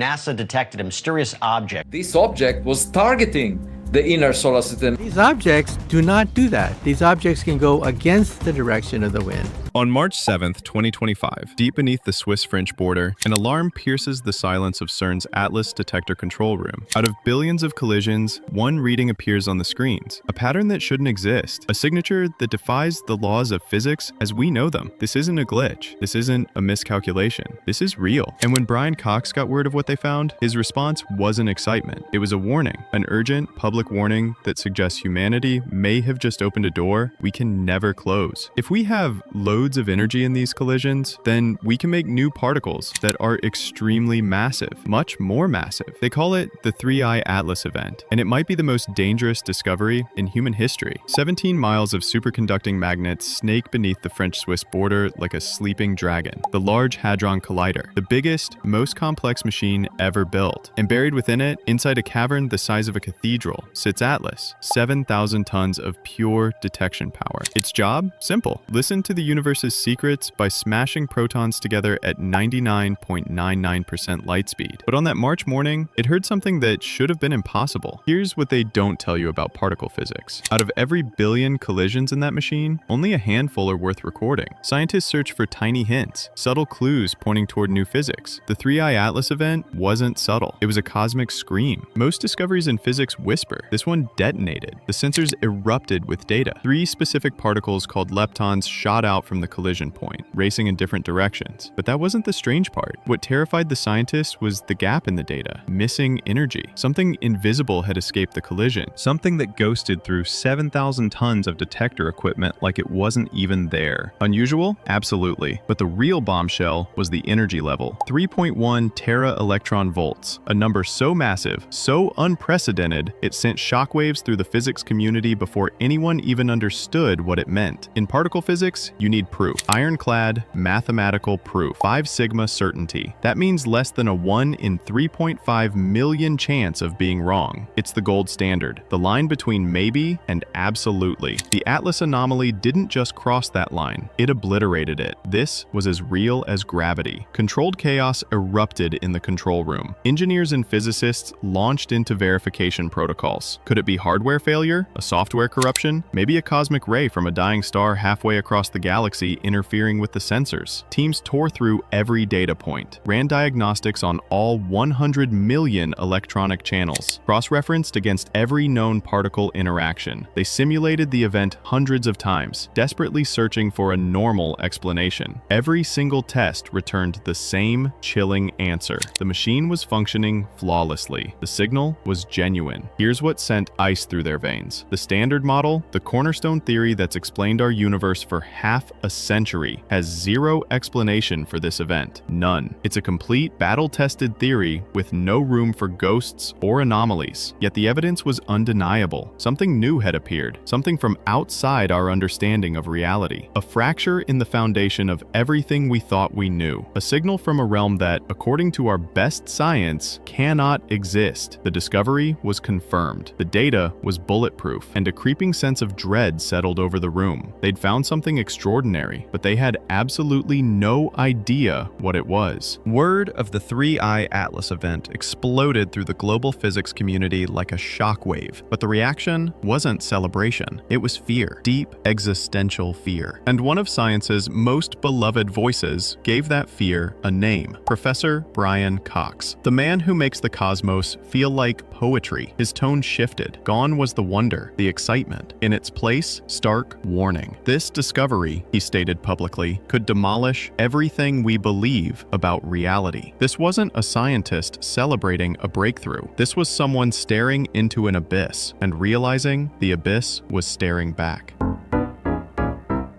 NASA detected a mysterious object. This object was targeting the inner solar system. These objects do not do that. These objects can go against the direction of the wind. On March 7, 2025, deep beneath the Swiss-French border, an alarm pierces the silence of CERN's Atlas detector control room. Out of billions of collisions, one reading appears on the screens, a pattern that shouldn't exist, a signature that defies the laws of physics as we know them. This isn't a glitch. This isn't a miscalculation. This is real. And when Brian Cox got word of what they found, his response wasn't excitement. It was a warning, an urgent public warning that suggests humanity may have just opened a door we can never close. If we have loads of energy in these collisions, then we can make new particles that are extremely massive, much more massive. They call it the 3I Atlas event, and it might be the most dangerous discovery in human history. 17 miles of superconducting magnets snake beneath the French-Swiss border like a sleeping dragon. The Large Hadron Collider, the biggest, most complex machine ever built. And buried within it, inside a cavern the size of a cathedral, sits Atlas, 7,000 tons of pure detection power. Its job? Simple. Listen to the universe's secrets by smashing protons together at 99.99% light speed. But on that March morning, it heard something that should have been impossible. Here's what they don't tell you about particle physics. Out of every billion collisions in that machine, only a handful are worth recording. Scientists search for tiny hints, subtle clues pointing toward new physics. The 3I Atlas event wasn't subtle. It was a cosmic scream. Most discoveries in physics whisper. This one detonated. The sensors erupted with data. 3 specific particles called leptons shot out from the collision point, racing in different directions. But that wasn't the strange part. What terrified the scientists was the gap in the data, missing energy. Something invisible had escaped the collision, something that ghosted through 7,000 tons of detector equipment like it wasn't even there. Unusual? Absolutely. But the real bombshell was the energy level. 3.1 tera electron volts, a number so massive, so unprecedented, it sent shockwaves through the physics community before anyone even understood what it meant. In particle physics, you need proof. Ironclad, mathematical proof. 5 sigma certainty. That means less than a 1 in 3.5 million chance of being wrong. It's the gold standard. The line between maybe and absolutely. The Atlas anomaly didn't just cross that line. It obliterated it. This was as real as gravity. Controlled chaos erupted in the control room. Engineers and physicists launched into verification protocols. Could it be hardware failure? A software corruption? Maybe a cosmic ray from a dying star halfway across the galaxy interfering with the sensors? Teams tore through every data point, ran diagnostics on all 100 million electronic channels, cross-referenced against every known particle interaction. They simulated the event hundreds of times, desperately searching for a normal explanation. Every single test returned the same chilling answer. The machine was functioning flawlessly. The signal was genuine. Here's what sent ice through their veins. The standard model, the cornerstone theory that's explained our universe for half a century, has zero explanation for this event. None. It's a complete battle-tested theory with no room for ghosts or anomalies. Yet the evidence was undeniable. Something new had appeared, something from outside our understanding of reality. A fracture in the foundation of everything we thought we knew. A signal from a realm that, according to our best science, cannot exist. The discovery was confirmed. The data was bulletproof, and a creeping sense of dread settled over the room. They'd found something extraordinary, but they had absolutely no idea what it was. Word of the 3I Atlas event exploded through the global physics community like a shockwave, but the reaction wasn't celebration. It was fear, deep existential fear. And one of science's most beloved voices gave that fear a name: Professor Brian Cox, the man who makes the cosmos feel like poetry. His tone shifted. Gone was the wonder, the excitement. In its place, stark warning. This discovery, he stated publicly, could demolish everything we believe about reality. This wasn't a scientist celebrating a breakthrough. This was someone staring into an abyss and realizing the abyss was staring back.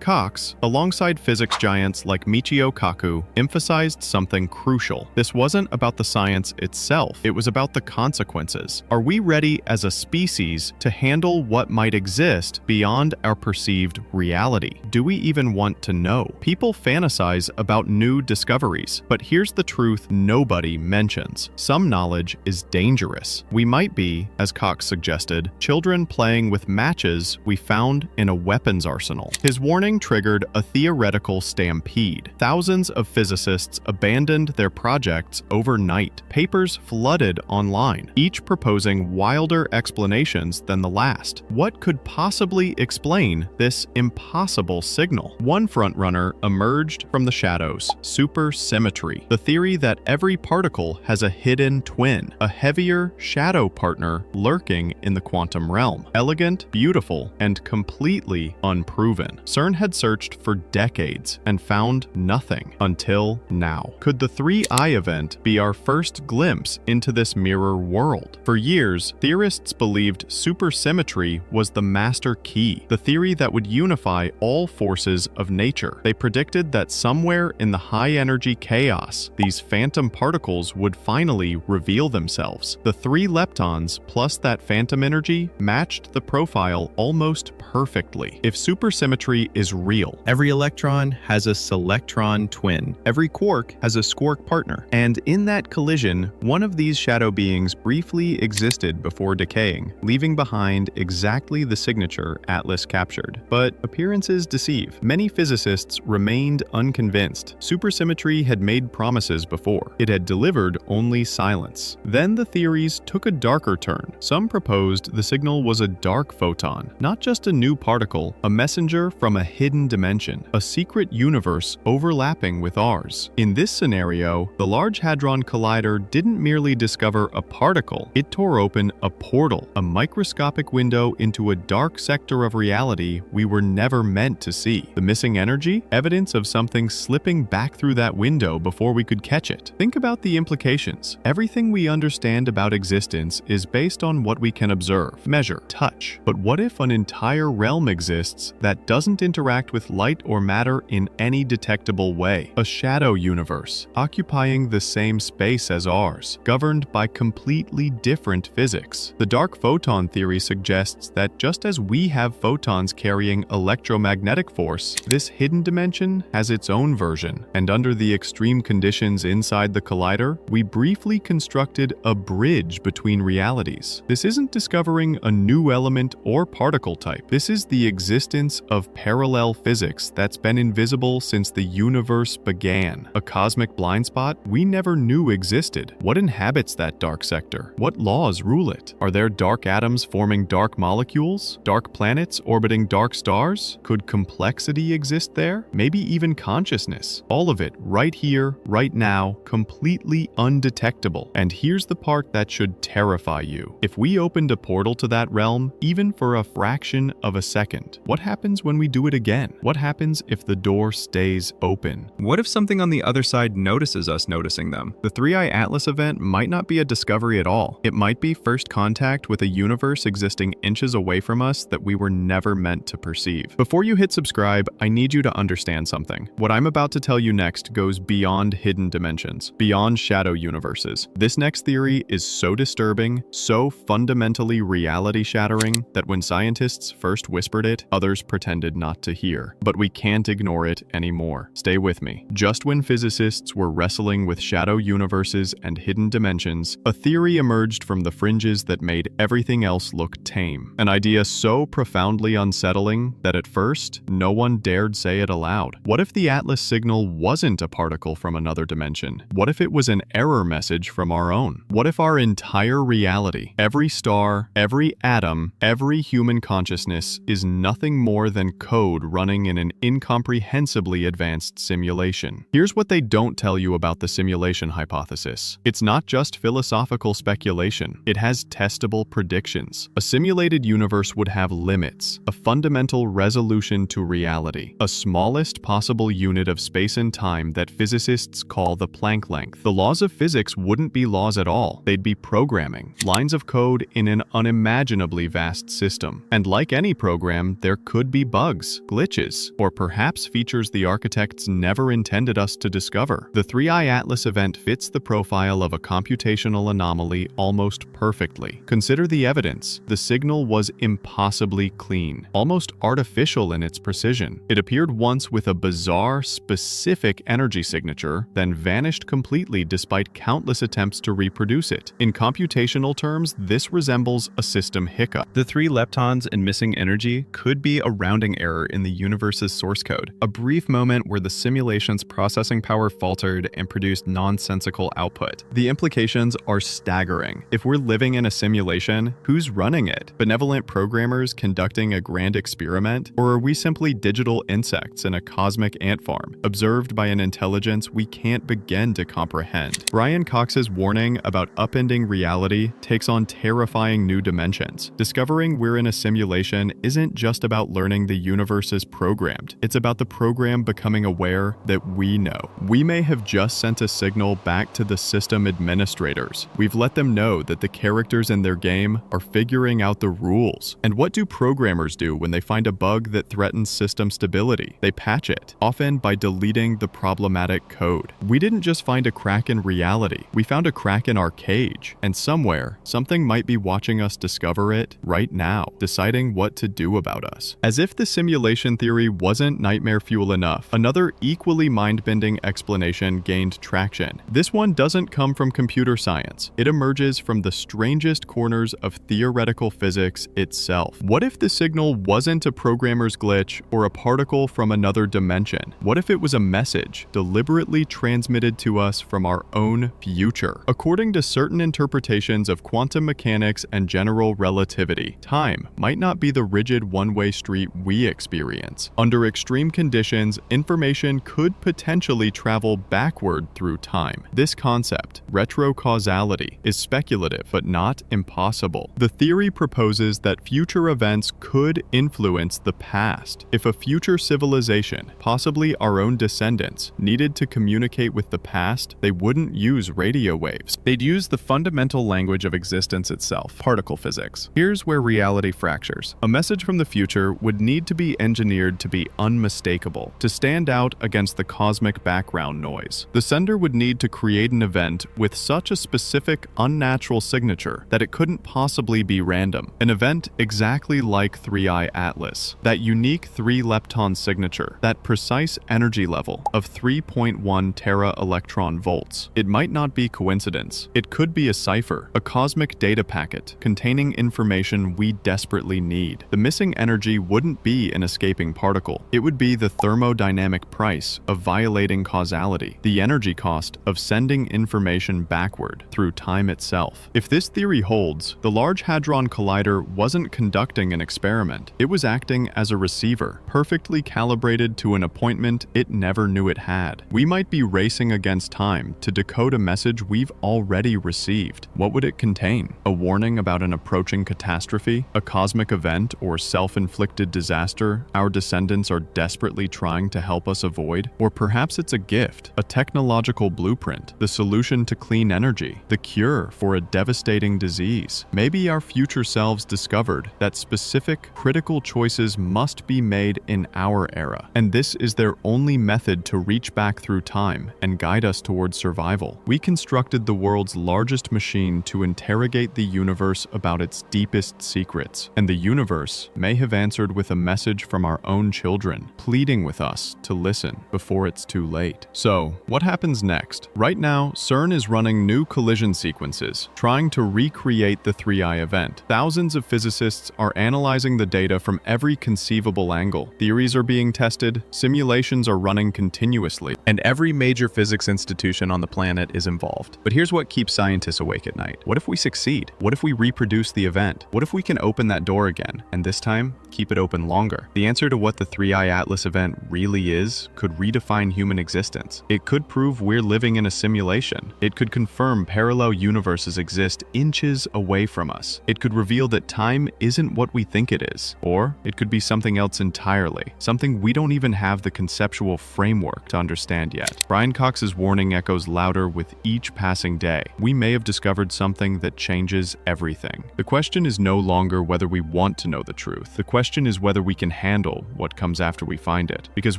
Cox, alongside physics giants like Michio Kaku, emphasized something crucial. This wasn't about the science itself, it was about the consequences. Are we ready as a species to handle what might exist beyond our perceived reality? Do we even want to know? People fantasize about new discoveries, but here's the truth nobody mentions. Some knowledge is dangerous. We might be, as Cox suggested, children playing with matches we found in a weapons arsenal. His warning warning triggered a theoretical stampede. Thousands of physicists abandoned their projects overnight. Papers flooded online, each proposing wilder explanations than the last. What could possibly explain this impossible signal? One frontrunner emerged from the shadows: supersymmetry, the theory that every particle has a hidden twin, a heavier shadow partner lurking in the quantum realm. Elegant, beautiful, and completely unproven. CERN had searched for decades and found nothing until now. Could the 3I event be our first glimpse into this mirror world? For years, theorists believed supersymmetry was the master key, the theory that would unify all forces of nature. They predicted that somewhere in the high-energy chaos, these phantom particles would finally reveal themselves. The 3 leptons plus that phantom energy matched the profile almost perfectly. If supersymmetry is real, every electron has a selectron twin. Every quark has a squark partner. And in that collision, one of these shadow beings briefly existed before decaying, leaving behind exactly the signature Atlas captured. But appearances deceive. Many physicists remained unconvinced. Supersymmetry had made promises before. It had delivered only silence. Then the theories took a darker turn. Some proposed the signal was a dark photon, not just a new particle, a messenger from a hidden dimension, a secret universe overlapping with ours. In this scenario, the Large Hadron Collider didn't merely discover a particle, it tore open a portal, a microscopic window into a dark sector of reality we were never meant to see. The missing energy? Evidence of something slipping back through that window before we could catch it. Think about the implications. Everything we understand about existence is based on what we can observe, measure, touch. But what if an entire realm exists that doesn't interact with light or matter in any detectable way? A shadow universe, occupying the same space as ours, governed by completely different physics. The dark photon theory suggests that just as we have photons carrying electromagnetic force, this hidden dimension has its own version. And under the extreme conditions inside the collider, we briefly constructed a bridge between realities. This isn't discovering a new element or particle type. This is the existence of parallel physics that's been invisible since the universe began. A cosmic blind spot we never knew existed. What inhabits that dark sector? What laws rule it? Are there dark atoms forming dark molecules? Dark planets orbiting dark stars? Could complexity exist there? Maybe even consciousness? All of it right here, right now, completely undetectable. And here's the part that should terrify you. If we opened a portal to that realm, even for a fraction of a second, what happens when we do it again? What happens if the door stays open? What if something on the other side notices us noticing them? The 3I Atlas event might not be a discovery at all. It might be first contact with a universe existing inches away from us that we were never meant to perceive. Before you hit subscribe, I need you to understand something. What I'm about to tell you next goes beyond hidden dimensions, beyond shadow universes. This next theory is so disturbing, so fundamentally reality-shattering, that when scientists first whispered it, others pretended not to hear. But we can't ignore it anymore. Stay with me. Just when physicists were wrestling with shadow universes and hidden dimensions, a theory emerged from the fringes that made everything else look tame. An idea so profoundly unsettling that at first, no one dared say it aloud. What if the Atlas signal wasn't a particle from another dimension? What if it was an error message from our own? What if our entire reality, every star, every atom, every human consciousness is nothing more than code running in an incomprehensibly advanced simulation? Here's what they don't tell you about the simulation hypothesis. It's not just philosophical speculation. It has testable predictions. A simulated universe would have limits, a fundamental resolution to reality, a smallest possible unit of space and time that physicists call the Planck length. The laws of physics wouldn't be laws at all. They'd be programming, lines of code in an unimaginably vast system. And like any program, there could be bugs, glitches, or perhaps features the architects never intended us to discover. The 3I Atlas event fits the profile of a computational anomaly almost perfectly. Consider the evidence. The signal was impossibly clean, almost artificial in its precision. It appeared once with a bizarre, specific energy signature, then vanished completely despite countless attempts to reproduce it. In computational terms, this resembles a system hiccup. The 3 leptons and missing energy could be a rounding error in in the universe's source code. A brief moment where the simulation's processing power faltered and produced nonsensical output. The implications are staggering. If we're living in a simulation, who's running it? Benevolent programmers conducting a grand experiment? Or are we simply digital insects in a cosmic ant farm, observed by an intelligence we can't begin to comprehend? Brian Cox's warning about upending reality takes on terrifying new dimensions. Discovering we're in a simulation isn't just about learning the universe is programmed. It's about the program becoming aware that we know. We may have just sent a signal back to the system administrators. We've let them know that the characters in their game are figuring out the rules. And what do programmers do when they find a bug that threatens system stability? They patch it, often by deleting the problematic code. We didn't just find a crack in reality. We found a crack in our cage. And somewhere, something might be watching us discover it right now, deciding what to do about us. As if the simulation theory wasn't nightmare fuel enough, another equally mind-bending explanation gained traction. This one doesn't come from computer science. It emerges from the strangest corners of theoretical physics itself. What if the signal wasn't a programmer's glitch or a particle from another dimension? What if it was a message deliberately transmitted to us from our own future? According to certain interpretations of quantum mechanics and general relativity, time might not be the rigid one-way street we experience. Under extreme conditions, information could potentially travel backward through time. This concept, retrocausality, is speculative but not impossible. The theory proposes that future events could influence the past. If a future civilization, possibly our own descendants, needed to communicate with the past, they wouldn't use radio waves. They'd use the fundamental language of existence itself, particle physics. Here's where reality fractures. A message from the future would need to be engineered to be unmistakable, to stand out against the cosmic background noise. The sender would need to create an event with such a specific, unnatural signature that it couldn't possibly be random. An event exactly like 3I Atlas. That unique 3-lepton signature, that precise energy level of 3.1 tera-electron volts. It might not be coincidence. It could be a cipher, a cosmic data packet containing information we desperately need. The missing energy wouldn't be an escaping particle. It would be the thermodynamic price of violating causality, the energy cost of sending information backward through time itself. If this theory holds, the Large Hadron Collider wasn't conducting an experiment. It was acting as a receiver, perfectly calibrated to an appointment it never knew it had. We might be racing against time to decode a message we've already received. What would it contain? A warning about an approaching catastrophe? A cosmic event or self-inflicted disaster our descendants are desperately trying to help us avoid? Or perhaps it's a gift, a technological blueprint, the solution to clean energy, the cure for a devastating disease. Maybe our future selves discovered that specific, critical choices must be made in our era, and this is their only method to reach back through time and guide us towards survival. We constructed the world's largest machine to interrogate the universe about its deepest secrets, and the universe may have answered with a message from our own children, pleading with us to listen before it's too late. So, what happens next? Right now, CERN is running new collision sequences, trying to recreate the 3I event. Thousands of physicists are analyzing the data from every conceivable angle. Theories are being tested, simulations are running continuously, and every major physics institution on the planet is involved. But here's what keeps scientists awake at night. What if we succeed? What if we reproduce the event? What if we can open that door again, and this time, keep it open longer? The answer to what the 3I Atlas event really is could redefine human existence. It could prove we're living in a simulation. It could confirm parallel universes exist inches away from us. It could reveal that time isn't what we think it is. Or it could be something else entirely, something we don't even have the conceptual framework to understand yet. Brian Cox's warning echoes louder with each passing day. We may have discovered something that changes everything. The question is no longer whether we want to know the truth. The question is whether we can handle what comes after we find it. Because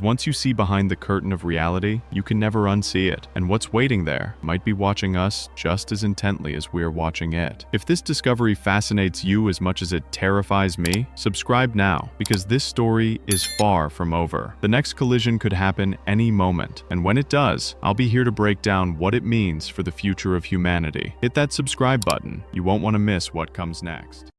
once you see behind the curtain of reality, you can never unsee it. And what's waiting there might be watching us just as intently as we're watching it. If this discovery fascinates you as much as it terrifies me, subscribe now, because this story is far from over. The next collision could happen any moment, and when it does, I'll be here to break down what it means for the future of humanity. Hit that subscribe button. You won't want to miss what comes next.